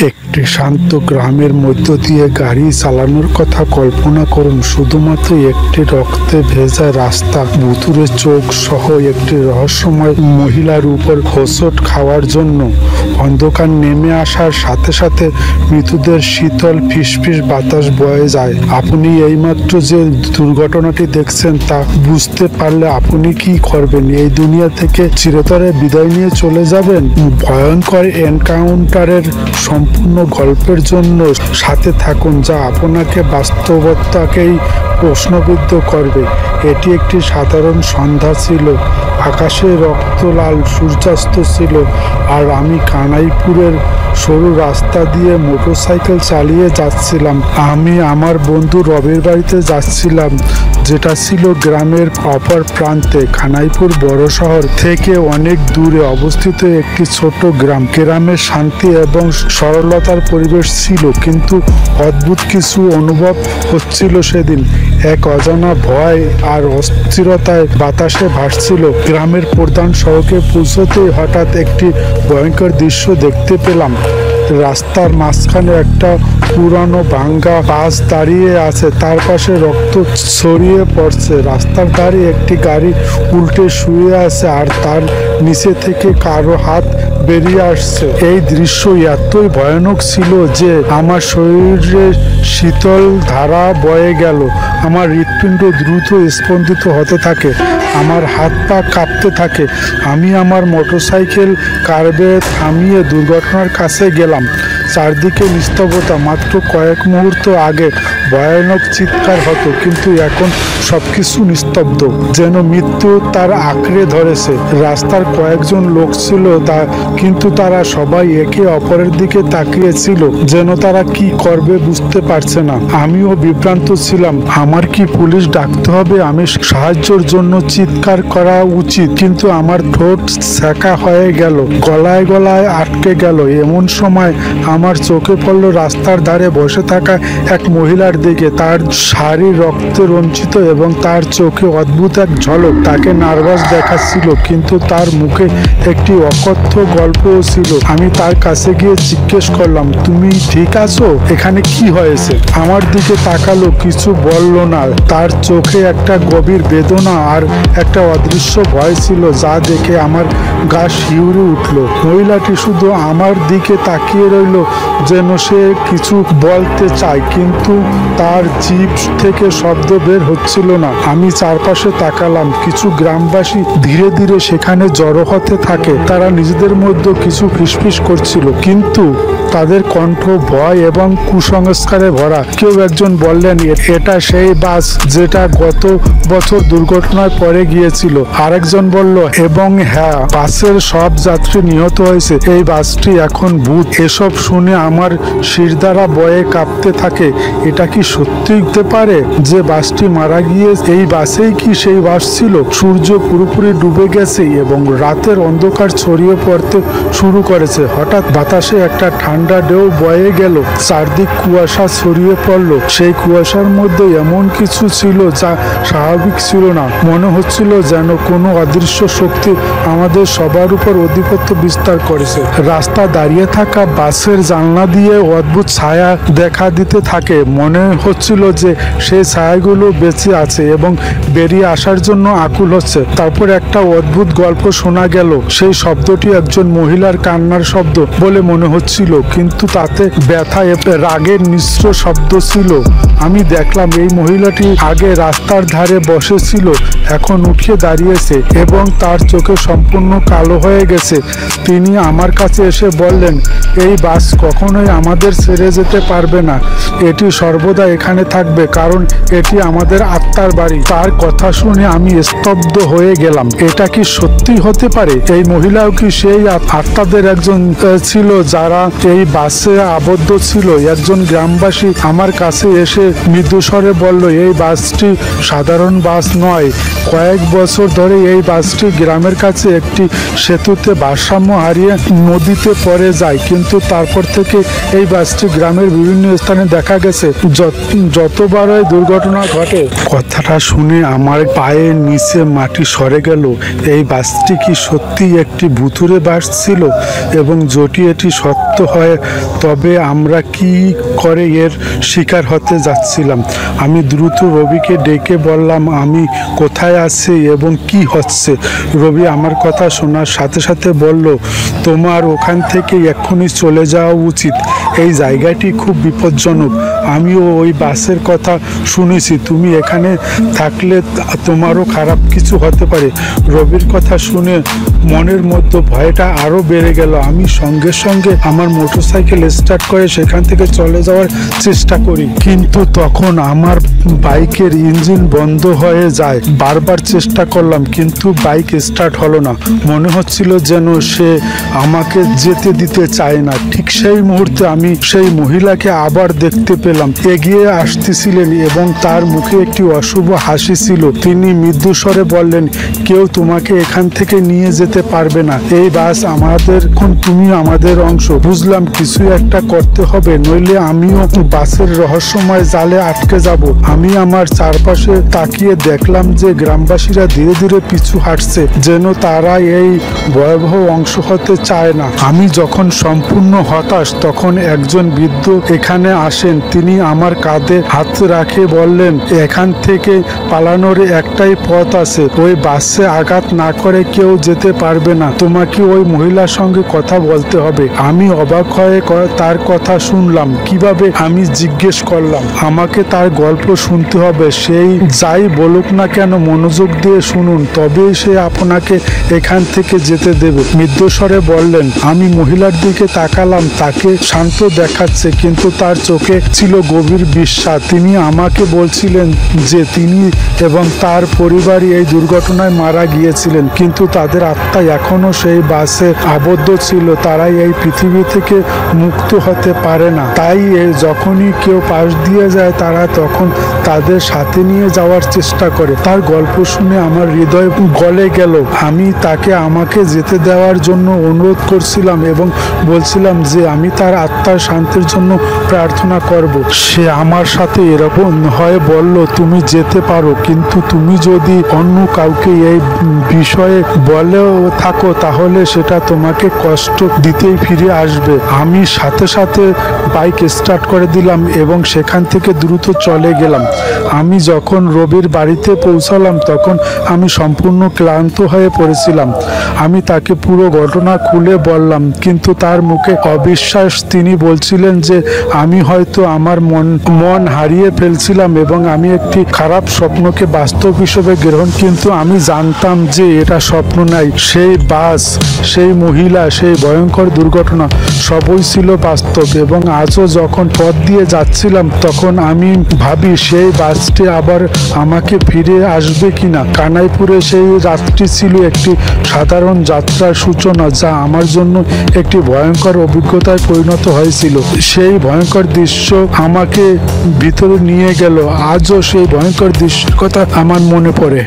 একটি শান্ত গ্রামের মধ্য দিয়ে গাড়ি চালানোর কথা কল্পনা করুন। শুধুমাত্র একটি রক্তে ভেজা রাস্তা, ভুতুরে চোখ সহ একটি রহস্যময় মহিলার উপর হোঁচট খাওয়ার জন্য। অন্ধকার নেমে আসার সাথে সাথে মৃতদের শীতল ফিসফিস বাতাস বয়ে যায়। আপনি এইমাত্র যে দুর্ঘটনাটি দেখছেন তা বুঝতে পারলে আপনি কি করবেন? এই দুনিয়া থেকে চিরতরে বিদায় নিয়ে চলে যাবেন? ভয়ঙ্কর এনকাউন্টারের সম্পূর্ণ গল্পের জন্য সাথে থাকুন, যা আপনাকে বাস্তবতাকেই প্রশ্নবিদ্ধ করবে। এটি একটি সাধারণ সন্ধ্যা ছিল। আকাশে রক্তলাল সূর্যাস্ত ছিল, আর আমি কানাইপুরের সরু রাস্তা দিয়ে মোটরসাইকেল চালিয়ে যাচ্ছিলাম। আমি আমার বন্ধু রবির বাড়িতে যাচ্ছিলাম, যেটা ছিল গ্রামের অপর প্রান্তে। কানাইপুর বড় শহর থেকে অনেক দূরে অবস্থিত একটি ছোট গ্রাম। গ্রামের শান্তি এবং সরলতার পরিবেশ ছিল, কিন্তু অদ্ভুত কিছু অনুভব হচ্ছিল সেদিন। এক অজানা ভয় আর অস্থিরতায় বাতাসে ভাসছিল। গ্রামের প্রধান সড়কে পৌঁছতেই হঠাৎ একটি ভয়ঙ্কর দৃশ্য দেখতে পেলাম। রাস্তার মাঝখানে একটা পুরানো ভাঙ্গা বাস দাঁড়িয়ে আছে, তার পাশে রক্ত ছড়িয়ে পড়ছে। রাস্তার ধারে একটি গাড়ি উল্টে শুয়ে আছে, আর তার নিচে থেকে কারো হাত বেরিয়ে আসছে। এই দৃশ্য এতই ভয়ানক ছিল যে আমার শরীরে শীতল ধারা বয়ে গেল। আমার হৃৎপিণ্ড দ্রুত স্পন্দিত হতে থাকে, আমার হাত পা কাঁপতে থাকে। আমি আমার মোটরসাইকেল কার্বে থামিয়ে দুর্ঘটনার কাছে গেলাম। চারদিকে নিস্তব্ধতা। মাত্র কয়েক মুহূর্ত আগে ভয়ানক চিৎকার হতো, কিন্তু এখন সবকিছু নিস্তব্ধ, যেন মৃত্যু তার আঁকড়ে ধরেছে। রাস্তার কয়েকজন লোক ছিল, কিন্তু তারা সবাই একে অপরের দিকে তাকিয়েছিল, যেন তারা কি করবে বুঝতে পারছে না। আমিও বিভ্রান্ত ছিলাম। আমার কি পুলিশ ডাকতে হবে? আমি সাহায্যের জন্য চিৎকার করা উচিত, কিন্তু আমার ঠোঁট সেকা হয়ে গেল, গলায় গলায় আটকে গেল। এমন সময় আমার চোখে পড়ল রাস্তার ধারে বসে থাকা এক মহিলার দিকে। তার শাড়ি রক্তে রঞ্জিত এবং তার চোখে অদ্ভুত এক ঝলক। তাকে নার্ভাস দেখাচ্ছিল, কিন্তু তার মুখে একটি অকথ্য গল্পও ছিল। আমি তার কাছে গিয়ে জিজ্ঞেস করলাম, তুমি ঠিক আছো? এখানে কি হয়েছে? আমার দিকে তাকালো, কিছু বলল না। তার চোখে একটা গভীর বেদনা আর একটা অদৃশ্য ভয় ছিল, যা দেখে আমার গা শিউরে উঠল। মহিলাটি শুধু আমার দিকে তাকিয়ে রইল, যেন সে কিছু বলতে চায়, কিন্তু তার জিভ থেকে শব্দ বের হচ্ছিল না। আমি চারপাশে তাকালাম। কিছু গ্রামবাসী ধীরে ধীরে সেখানে জড়ো হতে থাকে। তারা নিজেদের মধ্যে কিছু ফিসফিস করছিল, কিন্তু তাদের কণ্ঠ ভয় এবং কুসংস্কারে ভরা। কেউ একজন বললেন, এটা সেই বাস যেটা গত বছর দুর্ঘটনায় পড়ে গিয়েছিল। আরেকজন বলল, এবং হ্যাঁ, বাসের সব যাত্রী নিহত হয়েছে। এই বাসটি এখন ভূত। এসব শুনে আমার শিরদাঁড়া বয়ে কাঁপতে থাকে। এটা কি সত্যি হতে পারে যে বাসটি মারা গিয়ে এই বাসেই কি সেই বাস ছিল? সূর্য পুরোপুরি ডুবে গেছে এবং রাতের অন্ধকার ছড়িয়ে পড়তে শুরু করেছে। হঠাৎ বাতাসে একটা ঠান্ডা ঢেউ বয়ে গেল। চারদিক কুয়াশা ছড়িয়ে পড়ল। সেই কুয়াশার মধ্যে এমন কিছু ছিল যা স্বাভাবিক ছিল না। মনে হচ্ছিল যেন কোনো অদৃশ্য শক্তি আমাদের সবার উপর আধিপত্য বিস্তার করেছে। রাস্তা দাঁড়িয়ে থাকা বাসের জানলা দিয়ে অদ্ভুত ছায়া দেখা দিতে থাকে। মনে হচ্ছিল যে সেই ছায়াগুলো বেঁচে আছে এবং বেরিয়ে আসার জন্য আকুল হচ্ছে। তারপর একটা অদ্ভুত গল্প শোনা গেল। সেই শব্দটি একজন মহিলার কান্নার শব্দ বলে মনে হচ্ছিল, কিন্তু তাতে ব্যথা এবং রাগের মিশ্র শব্দ ছিল। আমি দেখলাম এই মহিলাটি আগে রাস্তার ধারে বসেছিল, এখন উঠে দাঁড়িয়েছে এবং তার চোখে সম্পূর্ণ কালো হয়ে গেছে। তিনি আমার কাছে এসে বললেন, এই বাস কখনোই আমাদের ছেড়ে যেতে পারবে না। এটি সর্বদা এখানে থাকবে, কারণ এটি আমাদের আত্মার বাড়ি। তার কথা শুনে আমি স্তব্ধ হয়ে গেলাম। এটা কি সত্যি হতে পারে? এই মহিলাও কি সেই আত্মাদের একজন ছিল যারা এই বাসে আবদ্ধ ছিল? একজন গ্রামবাসী আমার কাছে এসে মৃদুস্বরে বলল, এই বাসটি সাধারণ বাস নয়। কয়েক বছর ধরে এই বাসটি গ্রামের কাছে একটি সেতুতে ভারসাম্য হারিয়ে নদীতে পড়ে যায়, কিন্তু তারপর তারপর থেকে এই বাসটি গ্রামের বিভিন্ন স্থানে দেখা গেছে। যতবার এই দুর্ঘটনা ঘটে, কথাটা শুনে আমার পায়ের নিচে মাটি সরে গেল। এই বাসটি কি সত্যি একটি ভুতুড়ে বাস ছিল? এবং যদি এটি সত্য হয় তবে আমরা কি করে এর শিকার হতে যাচ্ছিলাম? আমি দ্রুত রবিকে ডেকে বললাম আমি কোথায় আছি এবং কি হচ্ছে। রবি আমার কথা শোনার সাথে সাথে বলল, তোমার ওখান থেকে এক্ষুনি চলে যাওয়া উচিত। এই জায়গাটি খুব বিপজ্জনক। আমিও ওই বাসের কথা শুনেছি। তুমি এখানে থাকলে তোমারও খারাপ কিছু হতে পারে। রবির কথা শুনে মনের মধ্যে ভয়টা আরও বেড়ে গেল। আমি সঙ্গে সঙ্গে আমার মোটরসাইকেল স্টার্ট করে সেখান থেকে চলে যাওয়ার চেষ্টা করি, কিন্তু তখন আমার বাইকের ইঞ্জিন বন্ধ হয়ে যায়। বারবার চেষ্টা করলাম কিন্তু বাইক স্টার্ট হলো না। মনে হচ্ছিল যেন সে আমাকে যেতে দিতে চায় না। ঠিক সেই মুহূর্তে আমি সেই মহিলাকে আবার দেখতে পেলাম। এগিয়ে আসতেছিলেন এবং তার মুখে একটি অশুভ হাসি ছিল। তিনি মৃদুস্বরে বললেন, কেউ তোমাকে এখান থেকে নিয়ে যেতে পারবে না। এই বাস আমাদের, তুমি আমাদের অংশ। বুঝলাম কিছু একটা করতে হবে, নইলে আমিও বাসের রহস্যময় জালে আটকে যাব। আমি আমার চারপাশে তাকিয়ে দেখলাম যে গ্রামবাসীরা ধীরে ধীরে পিছু হাঁটছে, যেন তারা এই ভয়াবহ অংশ হতে চায় না। আমি যখন সম্পূর্ণ হতাশ তখন একজন বৃদ্ধ এখানে আসেন। তিনি আমার কাঁধে হাত রাখে বললেন, এখান থেকে পালানোর একটাই পথ আছে। ওই বাসে আঘাত না করে কেউ যেতে পারবে না। তোমাকে ওই মহিলার সঙ্গে কথা বলতে হবে। আমি অবাক হয়ে তার কথা শুনলাম। কিভাবে? আমি জিজ্ঞেস করলাম। আমাকে তার গল্প শুনতে হবে। সেই যাই বলুক না কেন মনোযোগ দিয়ে শুনুন, তবেই সে আপনাকে এখান থেকে যেতে দেবে। মৃদুস্বরে বললেন। আমি মহিলার দিকে তাকালাম। তাকে শান্ত দেখাচ্ছে কিন্তু তার চোখে ছিল গভীর বিশ্বাস। তিনি আমাকে বলছিলেন যে তিনি এবং তার পরিবারই এই দুর্ঘটনায় মারা গিয়েছিলেন, কিন্তু তাদের আত্মা এখনো সেই বাসে আবদ্ধ ছিল। তারাই এই পৃথিবী থেকে মুক্ত হতে পারে না। তাই যখনই কেউ পাশ দিয়ে যায় তারা তখন তাদের সাথে নিয়ে যাওয়ার চেষ্টা করে। তার গল্প শুনে আমার হৃদয় গলে গেল। আমি তাকে আমাকে যেতে দেওয়ার জন্য অনুরোধ করছিলাম এবং বলছিলাম যে আমি তার আত্মার শান্তির জন্য প্রার্থনা করব। সে আমার সাথে এরকম হয়ে বলল, তুমি যেতে পারো, কিন্তু তুমি যদি অন্য কাউকে এই বিষয়ে বলেও থাকো তাহলে সেটা তোমাকে কষ্ট দিতেই ফিরে আসবে। আমি সাথে সাথে বাইক স্টার্ট করে দিলাম এবং সেখান থেকে দ্রুত চলে গেলাম। আমি যখন রবির বাড়িতে পৌঁছালাম তখন আমি সম্পূর্ণ ক্লান্ত হয়ে পড়েছিলাম। আমি তাকে পুরো ঘটনা খুলে বললাম, কিন্তু তার মুখে অবিশ্বাস। তিনি বলছিলেন যে আমি হয়তো আমার মন হারিয়ে ফেলছিলাম এবং আমি একটি খারাপ স্বপ্নকে বাস্তব হিসেবে গ্রহণ, কিন্তু আমি জানতাম যে এটা স্বপ্ন নাই। সেই বাস, সেই মহিলা, সেই ভয়ঙ্কর দুর্ঘটনা সবই ছিল বাস্তব। এবং আজও যখন পথ দিয়ে যাচ্ছিলাম তখন আমি ভাবি সেই বাসটি আবার আমাকে ফিরে আসবে কিনা। কানাইপুরে সেই রাতটি ছিল একটি সাধারণ যাত্রার সূচনা, যা আমার জন্য একটি ভয়ঙ্কর অভিজ্ঞতায় পরিণত হয়েছিল। সেই ভয়ঙ্কর দৃশ্য আমাকে ভিতরে নিয়ে গেল। আজও সেই ভয়ঙ্কর দৃশ্যের কথা আমার মনে পড়ে।